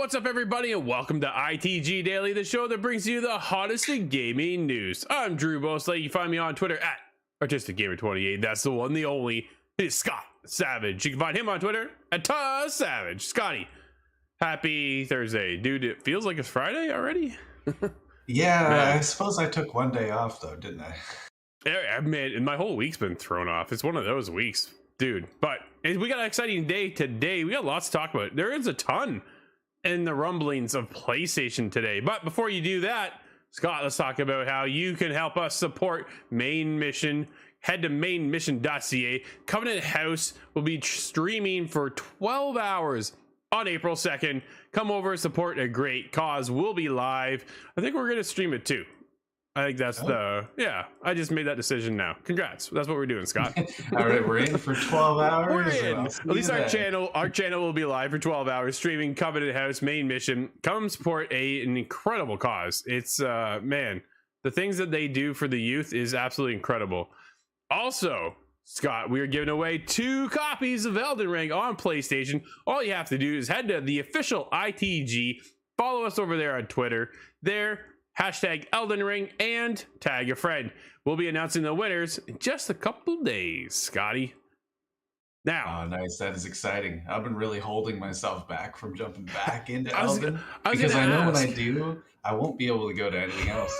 What's up, everybody, and welcome to ITG Daily, the show that brings you the hottest in gaming news. I'm Drew Bosley. You can find me on Twitter at ArtisticGamer28. That's the one, the only. It is Scott Savage. You can find him on Twitter at Savage. Scotty, happy Thursday. Dude, it feels like it's Friday already. Yeah, Man. I suppose I took one day off, though, didn't I? Yeah, man, my whole week's been thrown off. It's one of those weeks, dude. But we got an exciting day today. We got lots to talk about. There is a ton in the rumblings of PlayStation today. But before you do that, Scott, let's talk about how you can help us support Main Mission. Head to mainmission.ca. Covenant House will be streaming for 12 hours on April 2nd. Come over, support a great cause. We'll be live. I think we're going to stream it too. I think that's I just made that decision now. Congrats. That's what we're doing, Scott. All right, we're in for 12 hours. We're in. At least our channel will be live for 12 hours streaming Covenant House Main Mission. Come support an incredible cause. It's man, the things that they do for the youth is absolutely incredible. Also, Scott, we are giving away 2 copies of Elden Ring on PlayStation. All you have to do is head to the official ITG, follow us over there on Twitter. There, hashtag Elden Ring, and tag a friend. We'll be announcing the winners in just a couple days, Scotty. Now, oh, nice. That is exciting. I've been really holding myself back from jumping back into Elden because I know when I do, I won't be able to go to anything else.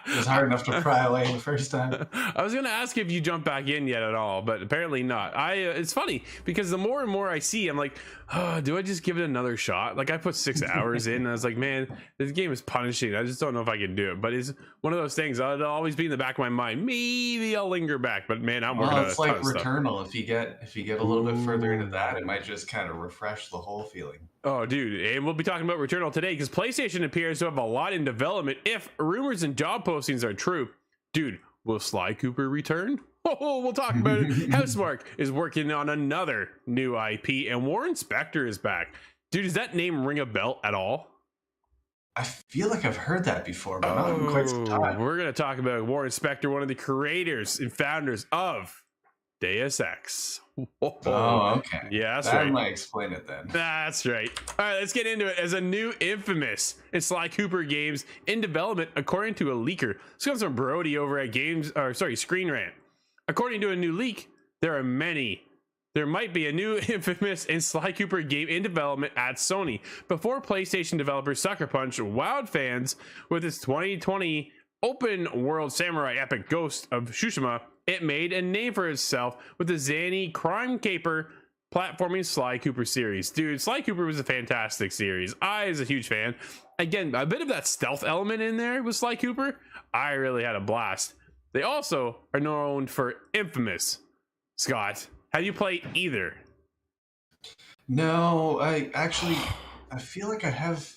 It was hard enough to pry away the first time. I was going to ask if you jumped back in yet at all, but apparently not. It's funny because the more and more I see, I'm like, oh, do I just give it another shot? Like I put 6 hours in and I was like, man, this game is punishing. I just don't know if I can do it. But it's one of those things. It'll always be in the back of my mind. Maybe I'll linger back, but man, I'm working on it's like Returnal. If you get a little bit further into that, it might just kind of refresh the whole feeling. Oh, dude, and we'll be talking about Returnal today because PlayStation appears to have a lot in development. If rumors and job postings are true, dude, will Sly Cooper return? Oh, we'll talk about it. Housemarque is working on another new IP, and Warren Spector is back. Dude, does that name ring a bell at all? I feel like I've heard that before, but not in quite some time. We're going to talk about Warren Spector, one of the creators and founders of Deus Ex. Oh, okay. Yeah, that's that right. might explain it then. That's right. All right, let's get into it. As a new Infamous and Sly Cooper games in development, according to a leaker. This comes from Brody over at Screen Rant. According to a new leak, there might be a new Infamous and Sly Cooper game in development at Sony. Before PlayStation developer Sucker Punch wowed fans with its 2020 open world samurai epic Ghost of Tsushima, it made a name for itself with the zany crime caper platforming Sly Cooper series. Dude, Sly Cooper was a fantastic series. I was a huge fan. Again, a bit of that stealth element in there with Sly Cooper. I really had a blast. They also are known for Infamous. Scott, have you played either? No, I feel like I have.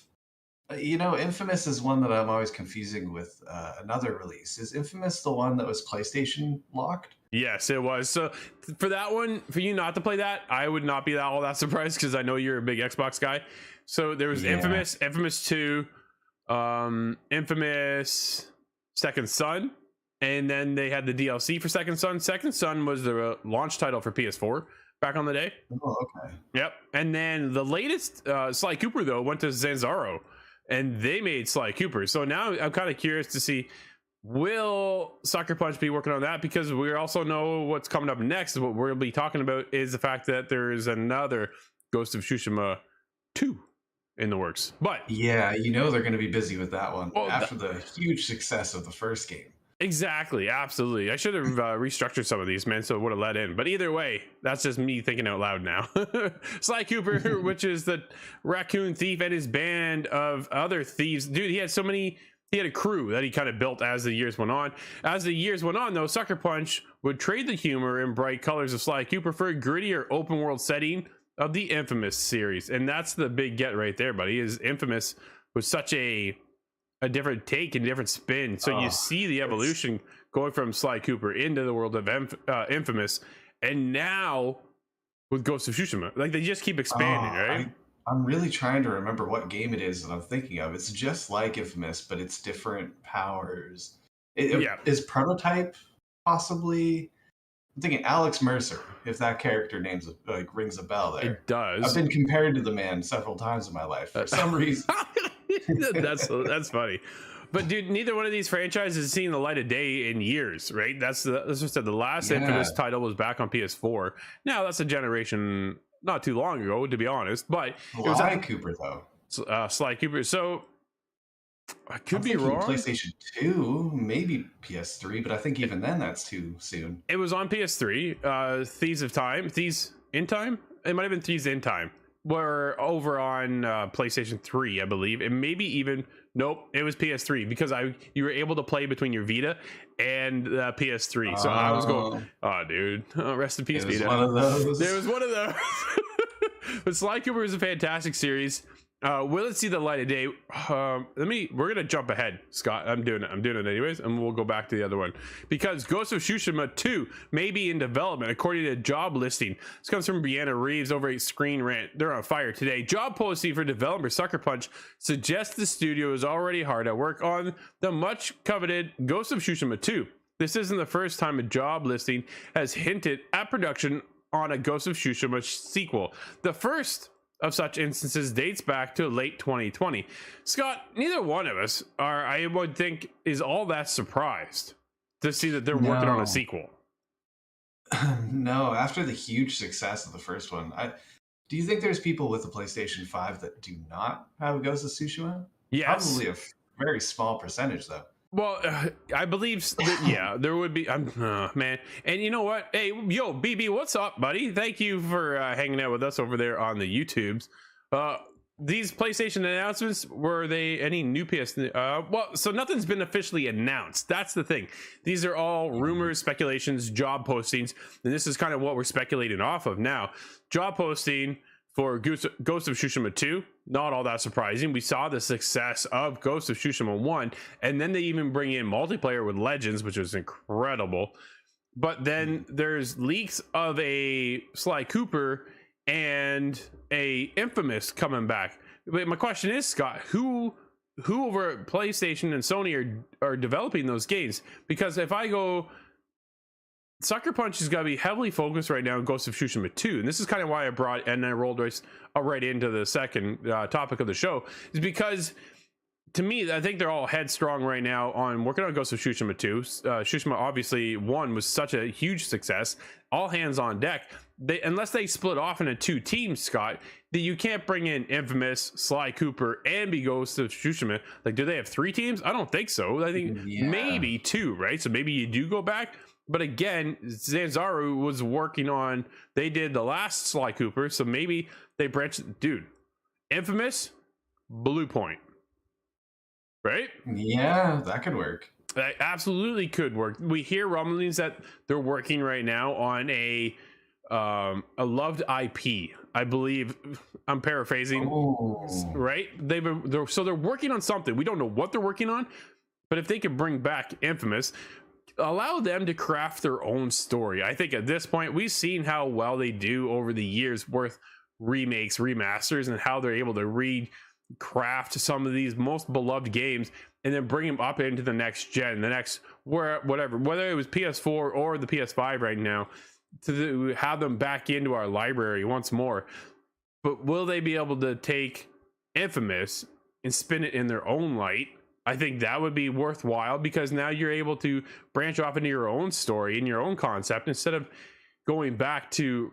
Infamous is one that I'm always confusing with another release. Is Infamous the one that was PlayStation locked? Yes, it was. So for that one, for you not to play that, I would not be all that surprised because I know you're a big Xbox guy. So there was Infamous, Infamous 2, Infamous Second Son, and then they had the DLC for Second Son. Second Son was the launch title for PS4 back on the day. Oh, okay. Yep. And then the latest Sly Cooper, though, went to Zanzaro, and they made Sly Cooper. So now I'm kind of curious to see, will Sucker Punch be working on that? Because we also know what's coming up next. What we'll be talking about is the fact that there is another Ghost of Tsushima 2 in the works. But yeah, they're going to be busy with that one after the huge success of the first game. Exactly, absolutely. I should have restructured some of these, man, so it would have let in. But either way, that's just me thinking out loud now. Sly Cooper, which is the raccoon thief, and his band of other thieves. Dude, he had a crew that he kind of built as the years went on. As the years went on, though, Sucker Punch would trade the humor and bright colors of Sly Cooper for a grittier open world setting of the Infamous series. And that's the big get right there, buddy, is Infamous was such a different take and different spin. So you see the evolution going from Sly Cooper into the world of Infamous, and now with Ghost of Tsushima, like they just keep expanding, right? I'm really trying to remember what game it is that I'm thinking of. It's just like Infamous, but it's different powers. Is Prototype possibly I'm thinking Alex Mercer, if that character names like rings a bell there. It does. I've been compared to the man several times in my life for some reason. That's funny. But dude, neither one of these franchises has seen the light of day in years, right? That's just said the last Infamous title was back on PS4. Now that's a generation not too long ago, to be honest. But Sly Cooper though. Sly Cooper. So I could be wrong. PlayStation 2, maybe PS3, but I think even then that's too soon. It was on PS3. Thieves in Time. It might have been Thieves in Time. Were over on PlayStation 3, I believe, and maybe even it was PS3 because you were able to play between your Vita and the PS3. So I was going, oh dude, rest in peace, Vita. One of those. There was one of those. But Sly Cooper is a fantastic series. Will it see the light of day? We're gonna jump ahead, Scott. I'm doing it anyways, and we'll go back to the other one because Ghost of Tsushima 2 may be in development according to a job listing. This comes from Brianna Reeves over at Screen Rant. They're on fire today. Job posting for developer Sucker Punch suggests the studio is already hard at work on the much coveted Ghost of Tsushima 2. This isn't the first time a job listing has hinted at production on a Ghost of Tsushima sequel. The first of such instances dates back to late 2020. Scott, neither one of us I would think, is all that surprised to see that they're working on a sequel. No, after the huge success of the first one, do you think there's people with the PlayStation 5 that do not have a Ghost of Tsushima? Yes. Probably a very small percentage, though. Well, I believe that, there would be. Man, and you know what? Hey, yo, BB, what's up, buddy? Thank you for hanging out with us over there on the YouTubes. These PlayStation announcements, were they any new PS? Well, so nothing's been officially announced. That's the thing. These are all rumors, speculations, job postings, and this is kind of what we're speculating off of now. Job posting for Ghost of Tsushima 2, not all that surprising. We saw the success of Ghost of Tsushima 1, and then they even bring in multiplayer with Legends, which was incredible. But then there's leaks of a Sly Cooper and a Infamous coming back. But my question is, Scott, who over at PlayStation and Sony are developing those games? Because if I go, Sucker Punch is going to be heavily focused right now on Ghost of Tsushima 2, and this is kind of why I brought and I rolled right into the second topic of the show, is because to me, I think they're all headstrong right now on working on Ghost of Tsushima 2. Tsushima obviously 1 was such a huge success, all hands on deck. Unless they split off into two teams, Scott, that you can't bring in Infamous, Sly Cooper, and be Ghost of Tsushima. Like, do they have 3 teams? I don't think so. I think maybe 2, right? So maybe you do go back. But again, Zanzaru was working on, they did the last Sly Cooper, so maybe they branched. Dude, Infamous, Blue Point, right? Yeah, that could work. That absolutely could work. We hear rumblings that they're working right now on a loved IP. I believe, I'm paraphrasing, right? They're working on something. We don't know what they're working on, but if they could bring back Infamous, allow them to craft their own story. I think at this point, we've seen how well they do over the years worth remakes, remasters, and how they're able to recraft some of these most beloved games and then bring them up into the next gen, the next whatever, whether it was PS4 or the PS5 right now, to have them back into our library once more. But will they be able to take Infamous and spin it in their own light? I think that would be worthwhile, because now you're able to branch off into your own story and your own concept instead of going back to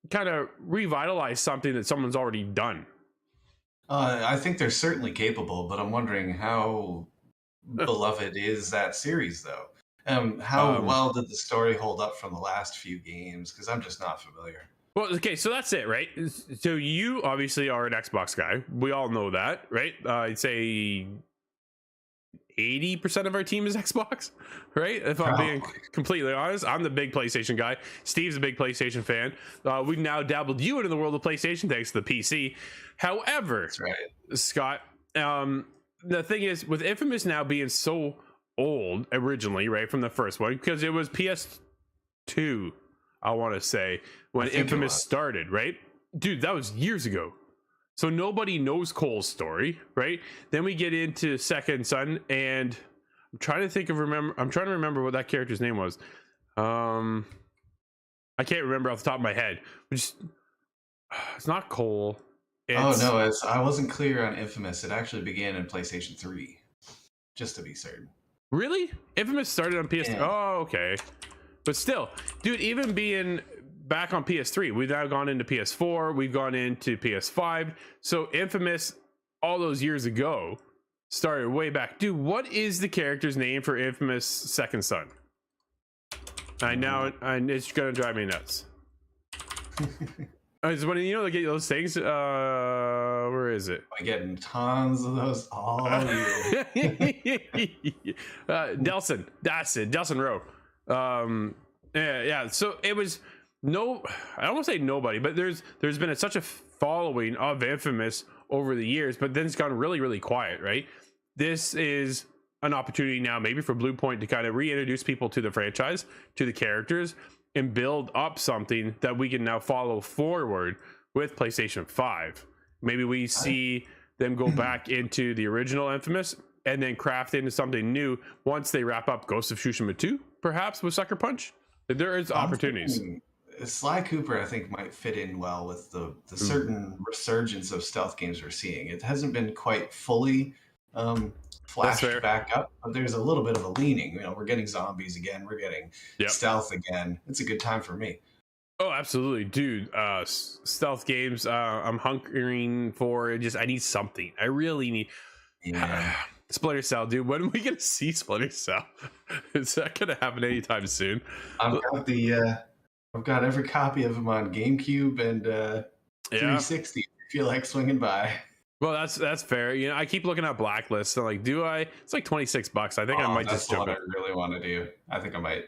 kind of revitalize something that someone's already done. I think they're certainly capable, but I'm wondering how beloved is that series, though? How well did the story hold up from the last few games? Because I'm just not familiar. Well, okay, so that's it, right? So you obviously are an Xbox guy. We all know that, right? I'd say 80% of our team is Xbox, right? If I'm being completely honest, I'm the big PlayStation guy. Steve's a big PlayStation fan. We've now dabbled you into the world of PlayStation thanks to the PC. However, that's right, Scott, the thing is, with Infamous now being so old originally, right, from the first one, because it was PS2, I want to say, when Infamous started, right? Dude, that was years ago. So nobody knows Cole's story, right? Then we get into Second Son, and I'm trying to remember what that character's name was. I can't remember off the top of my head. Which it's not Cole. Oh It's no, I wasn't clear on Infamous. It actually began in PlayStation 3, just to be certain. really Infamous started on PS3. Yeah. Oh, okay. But still, dude, even being back on PS3, we've now gone into PS4, we've gone into PS5. So Infamous, all those years ago, started way back. Dude, what is the character's name for Infamous Second Son? I know, and it's gonna drive me nuts. It's when you get those things. Where is it? I'm getting tons of those all year. Delson, that's it. Delson Rowe. Yeah. So it was no. I don't want to say nobody, but there's been such a following of Infamous over the years, but then it's gone really, really quiet. Right. This is an opportunity now, maybe for Blue Point to kind of reintroduce people to the franchise, to the characters, and build up something that we can now follow forward with PlayStation 5. Maybe we see them go back into the original Infamous and then craft into something new once they wrap up Ghost of Tsushima 2, perhaps with Sucker Punch. There is opportunities. Sly Cooper, I think, might fit in well with the certain resurgence of stealth games we're seeing. It hasn't been quite fully flashed back up, but there's a little bit of a leaning. We're getting zombies again, we're getting stealth again. It's a good time for me. Oh, absolutely, dude. Stealth games, I'm hunkering for. I need something. I really need Splinter Cell, dude. When are we gonna see Splinter Cell? Is that gonna happen anytime soon? I've got every copy of them on GameCube and 360 if you feel like swinging by. Well, that's fair. I keep looking at Blacklist. So like, do I? It's like $26. I think I might just jump. That's what I really want to do. I think I might.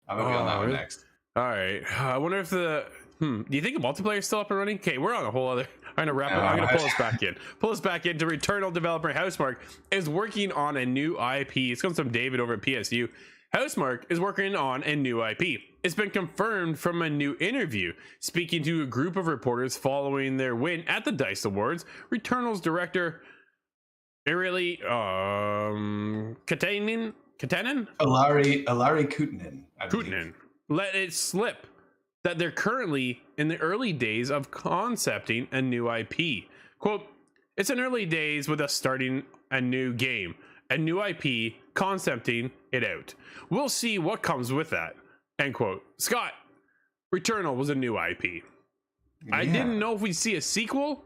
I'm gonna be on that one next. All right. I wonder if do you think the multiplayer is still up and running? Okay, we're on a whole other. I'm gonna wrap it. I'm gonna pull us back in. Pull us back into Returnal developer Housemarque is working on a new IP. It's comes from David over at PSU. Housemarque is working on a new IP. It's been confirmed from a new interview. Speaking to a group of reporters following their win at the DICE Awards, Returnal's director, Ilari Katainen? Ilari Kutanen. Kutanen let it slip that they're currently in the early days of concepting a new IP. Quote, it's in early days with us starting a new game, a new IP, concepting it out. We'll see what comes with that. End quote. Scott, Returnal was a new IP. Yeah. I didn't know if we'd see a sequel.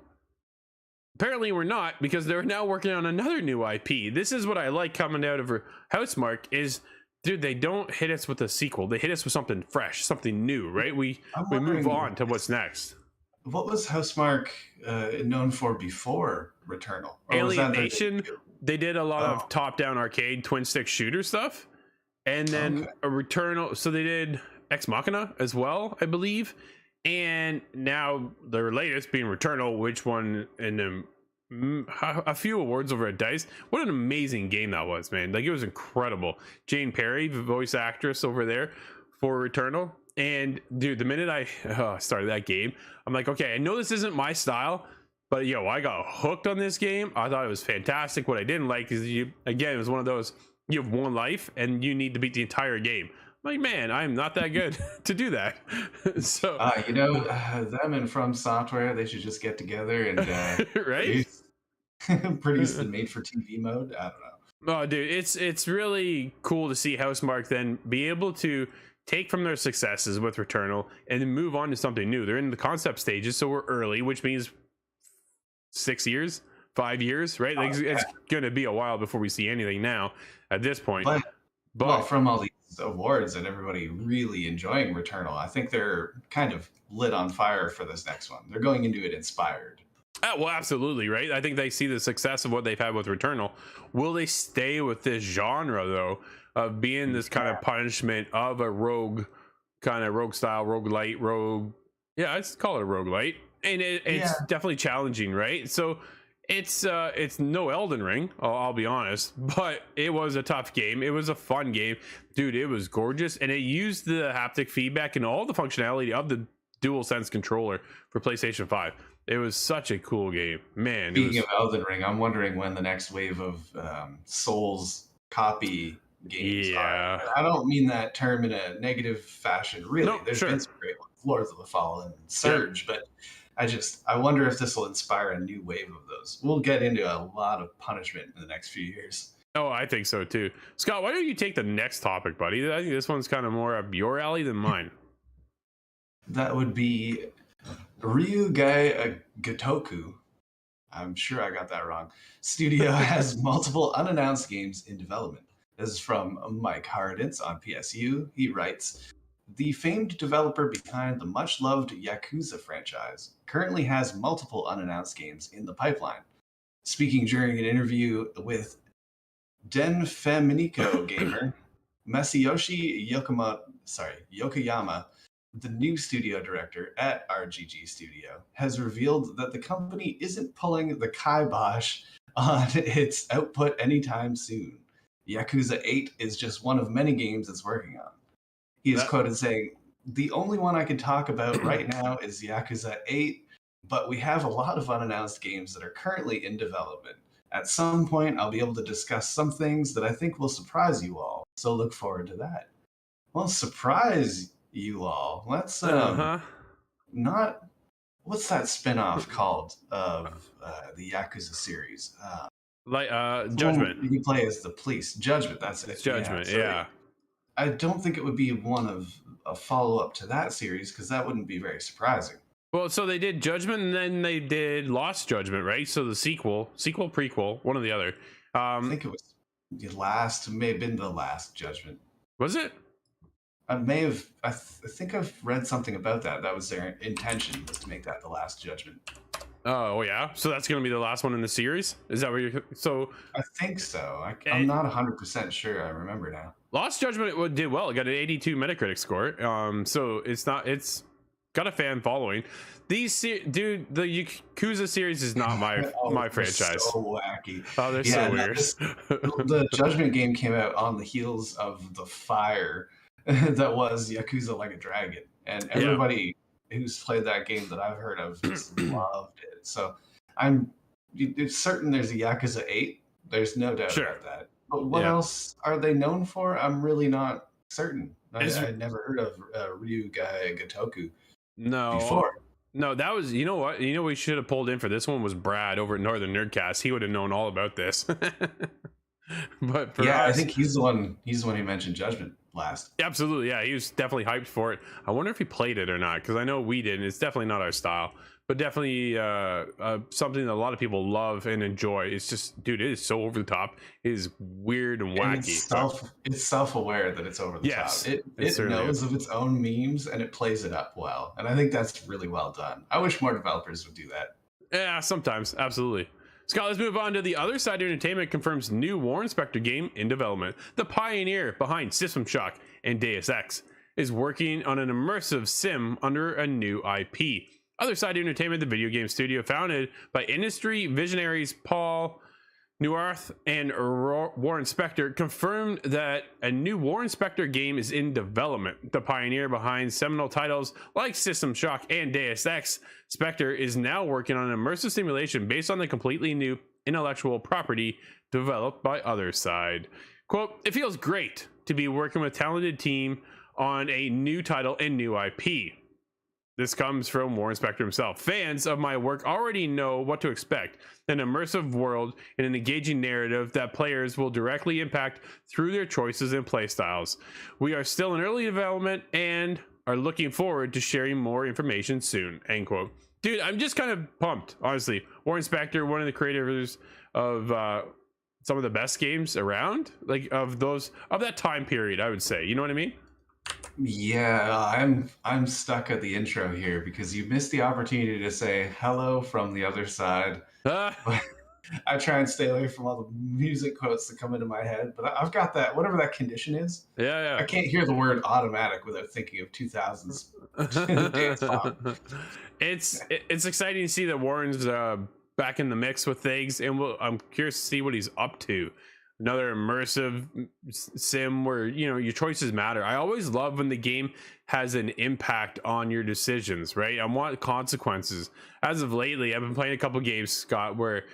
Apparently we're not, because they're now working on another new IP. This is what I like coming out of Housemarque is, dude, they don't hit us with a sequel. They hit us with something fresh, something new, right? We move on to what's next. What was Housemarque known for before Returnal? Alien Nation. They did a lot of top-down arcade twin-stick shooter stuff. And then a Returnal. So they did Ex Machina as well, I believe. And now their latest being Returnal, which won a few awards over at DICE. What an amazing game that was, man. Like, it was incredible. Jane Perry, the voice actress over there for Returnal. And dude, the minute I started that game, I'm like, okay, I know this isn't my style, but I got hooked on this game. I thought it was fantastic. What I didn't like is it was one of those, you have one life and you need to beat the entire game. I'm like, man, I'm not that good to do that. So them and From Software, they should just get together and right? produce the made-for-TV mode. I don't know. Oh, dude, it's really cool to see Housemarque then be able to take from their successes with Returnal and then move on to something new. They're in the concept stages, so we're early, which means 6 years, 5 years, right? It's going to be a while before we see anything now at this point. But from all these awards and everybody really enjoying Returnal, I think they're kind of lit on fire for this next one. They're going into it inspired. Well, absolutely, right? I think they see the success of what they've had with Returnal. Will they stay with this genre, though, of being this kind of punishment of a rogue style, roguelite, let's call it a roguelite. And it's definitely challenging, right? So it's no Elden Ring, I'll be honest, but it was a tough game. It was a fun game. Dude, it was gorgeous. And it used the haptic feedback and all the functionality of the DualSense controller for PlayStation 5. It was such a cool game, man. Speaking of Elden Ring, I'm wondering when the next wave of Souls copy games are. Yeah. And I don't mean that term in a negative fashion, really. No, There's sure. been some great ones, Lords of the Fallen, Yep. Surge, but I wonder if this will inspire a new wave of those. We'll get into a lot of punishment in the next few years. Oh, I think so too. Scott, why don't you take the next topic, buddy? I think this one's kind of more up your alley than mine. That would be Ryugai Gotoku. I'm sure I got that wrong. Studio has multiple unannounced games in development. This is from Mike Harditz on PSU. He writes, the famed developer behind the much-loved Yakuza franchise currently has multiple unannounced games in the pipeline. Speaking during an interview with Den Feminiko Gamer, Masayoshi Yokoyama, the new studio director at RGG Studio, has revealed that the company isn't pulling the kibosh on its output anytime soon. Yakuza 8 is just one of many games it's working on. He is quoted saying, the only one I can talk about right now is Yakuza 8, but we have a lot of unannounced games that are currently in development. At some point, I'll be able to discuss some things that I think will surprise you all, so look forward to that. Well, surprise you all. Let's not. What's that spin-off called of the Yakuza series? Judgment. You can play as the police. Judgment. That's it. It's Judgment. So Yeah. I don't think it would be one of a follow-up to that series because that wouldn't be very surprising. Well, so they did Judgment and then they did Lost Judgment, right? So the sequel, prequel, one or the other. I think it was may have been the last Judgment. Was it? I may have. I think I've read something about that. That was their intention, was to make that the last Judgment. Oh yeah, so that's going to be the last one in the series. Is that what you're? So I think so. I'm not 100% sure. I remember now. Lost Judgment did well. It got an 82 Metacritic score. So it's got a fan following. The Yakuza series is not my franchise. So wacky. Oh, they're so weird. The Judgment game came out on the heels of the fire that was Yakuza Like a Dragon, and everybody who's played that game that I've heard of just loved it. So it's certain there's a Yakuza 8. There's no doubt about that. But what else are they known for? I'm really not certain. I never heard of Ryugai Gotoku before. No, that was, you know what? We should have pulled in for this one was Brad over at Northern Nerdcast. He would have known all about this. But for us, I think he's the one who mentioned Judgment last. Absolutely, yeah, he was definitely hyped for it. I wonder if he played it or not, because I know we didn't. It's definitely not our style, but definitely something that a lot of people love and enjoy. It's just, dude, it is so over the top. It is weird and wacky. It's self-aware that it's over the top. It knows of its own memes and it plays it up well, and I think that's really well done. I wish more developers would do that. Yeah, sometimes, absolutely. Scott, let's move on to the other side. Entertainment confirms new Warren Spector game in development. The pioneer behind System Shock and Deus Ex is working on an immersive sim under a new IP. Other Side Entertainment, the video game studio founded by industry visionaries Paul Neuarth and Warren Spector, confirmed that a new Warren Spector game is in development. The pioneer behind seminal titles like System Shock and Deus Ex, Spector is now working on an immersive simulation based on the completely new intellectual property developed by Other Side. Quote, it feels great to be working with a talented team on a new title and new IP. This comes from Warren Spector himself. Fans of my work already know what to expect. An immersive world and an engaging narrative that players will directly impact through their choices and playstyles. We are still in early development and are looking forward to sharing more information soon. End quote. Dude, I'm just kind of pumped, honestly. Warren Spector, one of the creators of some of the best games around, like of that time period, I would say. You know what I mean? Yeah, I'm stuck at the intro here because you missed the opportunity to say hello from the other side. I try and stay away from all the music quotes that come into my head, but I've got that, whatever that condition is. Yeah. I can't hear the word automatic without thinking of 2000s dance pop. It's exciting to see that Warren's back in the mix with things, and I'm curious to see what he's up to. Another immersive sim where, your choices matter. I always love when the game has an impact on your decisions, right? I want consequences. As of lately, I've been playing a couple games, Scott, where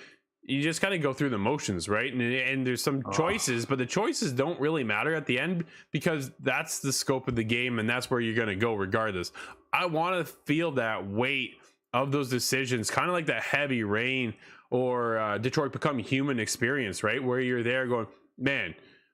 you just kind of go through the motions, right? And there's some choices, but the choices don't really matter at the end because that's the scope of the game and that's where you're going to go regardless. I want to feel that weight of those decisions, kind of like that Heavy Rain or Detroit Become Human experience, right? Where you're there going, man,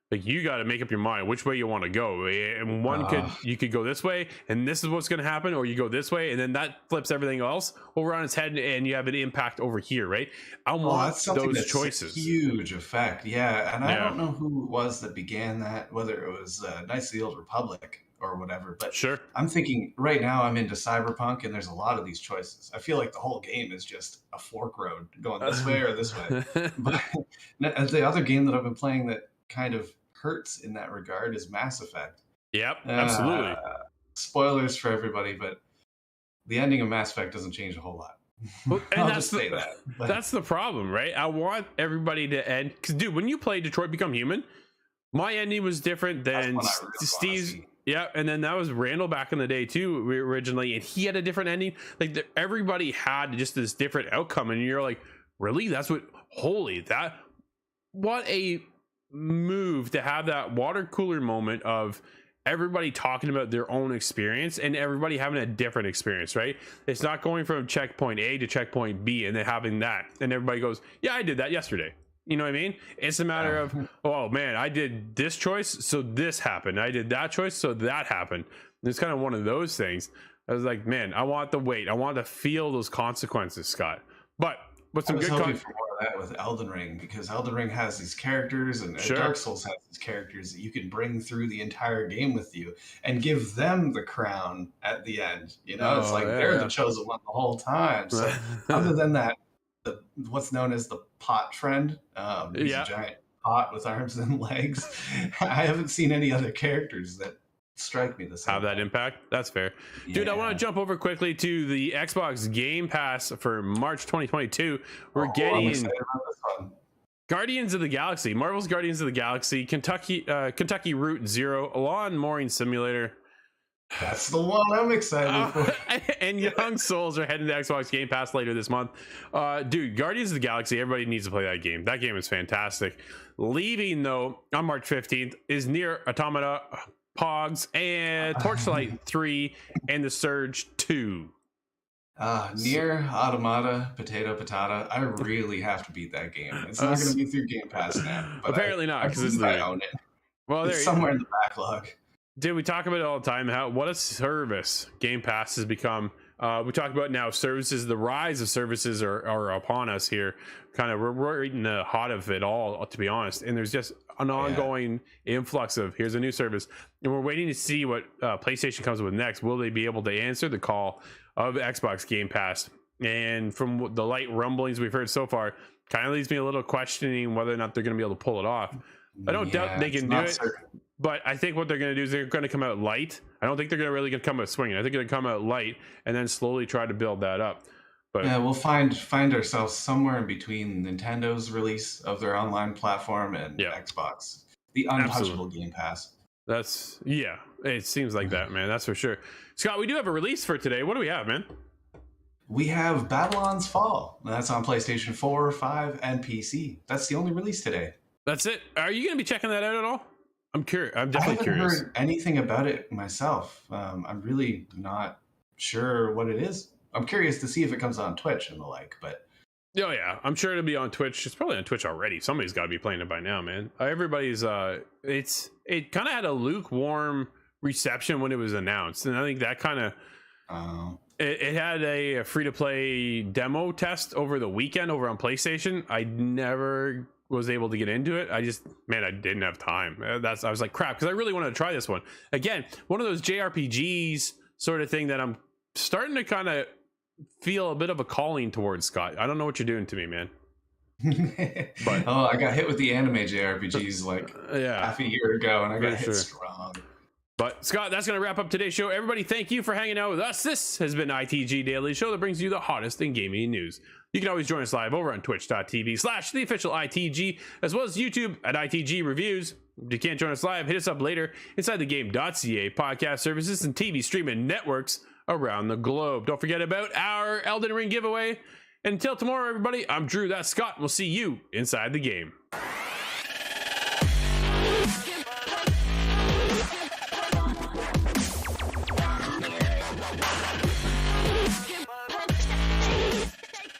like you got to make up your mind which way you want to go. And you could go this way and this is what's going to happen, or you go this way and then that flips everything else over on its head and you have an impact over here, right? I want those choices. A huge effect. Yeah. And I don't know who it was that began that, whether it was Knights of the Old Republic or whatever, but sure. I'm thinking right now I'm into Cyberpunk and there's a lot of these choices. I feel like the whole game is just a fork road going this way or this way. But the other game that I've been playing that kind of hurts in that regard is Mass Effect. Yep, absolutely. Spoilers for everybody, but the ending of Mass Effect doesn't change a whole lot. Well, and that's the problem, right? I want everybody to end, because dude, when you play Detroit Become Human, my ending was different than Steve's. Yeah, and then that was Randall back in the day too, originally, and he had a different ending. Like everybody had just this different outcome, and you're like, really? That's what? What a move to have that water cooler moment of everybody talking about their own experience and everybody having a different experience, right? It's not going from checkpoint A to checkpoint B and then having that, and everybody goes, yeah, I did that yesterday. You know what I mean? It's a matter of, oh man, I did this choice, so this happened. I did that choice, so that happened. And it's kind of one of those things. I was like, man, I want the weight. I want to feel those consequences, Scott. But with some good for more of that with Elden Ring, because Elden Ring has these characters and Dark Souls has these characters that you can bring through the entire game with you and give them the crown at the end. You know, it's like they're the chosen one the whole time. So other than that, what's known as the pot friend, he's a giant pot with arms and legs. I haven't seen any other characters that strike me the same. Have that impact? That's fair. Dude, I want to jump over quickly to the Xbox Game Pass for March 2022. We're getting Guardians of the Galaxy, Marvel's Guardians of the Galaxy, Kentucky Route Zero, a lawn mooring simulator. That's the one I'm excited for. And Young Souls are heading to Xbox Game Pass later this month. Dude, Guardians of the Galaxy, everybody needs to play that game. That game is fantastic. Leaving, though, on March 15th is Nier Automata, Pogs, and Torchlight 3, and The Surge 2. Nier Automata, Patata. I really have to beat that game. It's not going to be through Game Pass now. But apparently not, because I own it. Well, it's somewhere in the backlog. Dude, we talk about it all the time, what a service Game Pass has become. We talk about now services, the rise of services are upon us here. Kind of, we're right in the hot of it all, to be honest. And there's just an ongoing influx of, here's a new service. And we're waiting to see what PlayStation comes with next. Will they be able to answer the call of Xbox Game Pass? And from the light rumblings we've heard so far, kind of leaves me a little questioning whether or not they're going to be able to pull it off. I don't doubt they can do it. But I think what they're going to do is they're going to come out light. I don't think they're going to really come out swinging. I think they're going to come out light and then slowly try to build that up. But yeah, we'll find ourselves somewhere in between Nintendo's release of their online platform and Xbox, the untouchable Game Pass. It seems like that, man. That's for sure. Scott, we do have a release for today. What do we have, man? We have Babylon's Fall. That's on PlayStation 4, 5, and PC. That's the only release today. That's it. Are you going to be checking that out at all? I'm curious. I'm definitely curious. I haven't heard anything about it myself. I'm really not sure what it is. I'm curious to see if it comes on Twitch and the like, but yeah, I'm sure it'll be on Twitch. It's probably on Twitch already. Somebody's got to be playing it by now, man. Everybody's it kind of had a lukewarm reception when it was announced, and I think that kind of it had a free-to-play demo test over the weekend over on PlayStation. I never was able to get into it. I didn't have time. I was like, crap, because I really wanted to try this one. Again, one of those JRPGs sort of thing that I'm starting to kind of feel a bit of a calling towards, Scott. I don't know what you're doing to me, man. But I got hit with the anime JRPGs like half a year ago, and I got hit strong. But Scott, that's going to wrap up today's show. Everybody, thank you for hanging out with us. This has been ITG Daily, show that brings you the hottest in gaming news. You can always join us live over on twitch.tv/theofficialitg, as well as YouTube at ITG Reviews. If you can't join us live, hit us up later inside the game.ca podcast services and TV streaming networks around the globe. Don't forget about our Elden Ring giveaway. Until tomorrow, everybody, I'm Drew, that's Scott, and we'll see you inside the game.